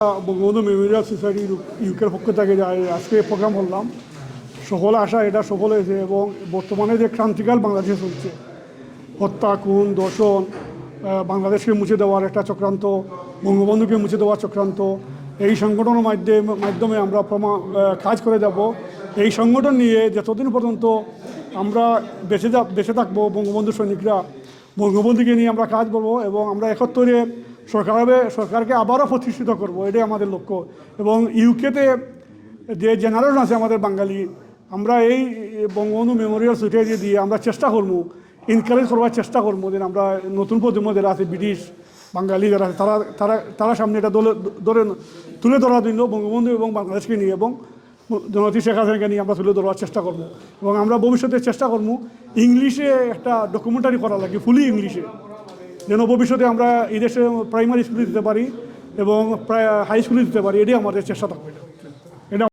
Bangabandhu Memorial society ইউকের পক্ষ থেকে আজকে প্রোগ্রাম করলাম। সফল আশা এটা সফল হয়েছে এবং বর্তমানে যে ক্রান্তিকাল বাংলাদেশে চলছে, হত্যা, খুন, দর্শন, বাংলাদেশকে মুছে দেওয়ার একটা চক্রান্ত, বঙ্গবন্ধুকে মুছে দেওয়ার চক্রান্ত, এই সংগঠনের মাধ্যমে আমরা কাজ করে যাব। এই সংগঠন নিয়ে যতদিন পর্যন্ত আমরা বেঁচে থাকবো, বঙ্গবন্ধু সৈনিকরা বঙ্গবন্ধুকে নিয়ে আমরা কাজ করবো এবং আমরা একত্রে সরকারকে আবারও প্রতিষ্ঠিত করব, এটাই আমাদের লক্ষ্য। এবং ইউকেতে যে জেনারেশন আছে আমাদের বাঙালি, আমরা এই বঙ্গবন্ধু মেমোরিয়াল সোসাইটি দিয়ে আমরা চেষ্টা করবো, এনকারেজ করবার চেষ্টা করবো যে আমরা নতুন প্রজন্ম যারা আছে, ব্রিটিশ বাঙালি যারা আছে, তারা সামনে এটা তুলে ধরার জন্য বঙ্গবন্ধু এবং বাংলাদেশকে নিয়ে এবং জননেত্রী শেখ হাসিনাকে নিয়ে আমরা তুলে ধরার চেষ্টা করবো। এবং আমরা ভবিষ্যতে চেষ্টা করবো ইংলিশে একটা ডকুমেন্টারি করা লাগে, ফুলি ইংলিশে, যেন ভবিষ্যতে আমরা এই দেশে প্রাইমারি স্কুলে দিতে পারি এবং হাই স্কুলে দিতে পারি। এটাই আমাদের চেষ্টা থাকবে।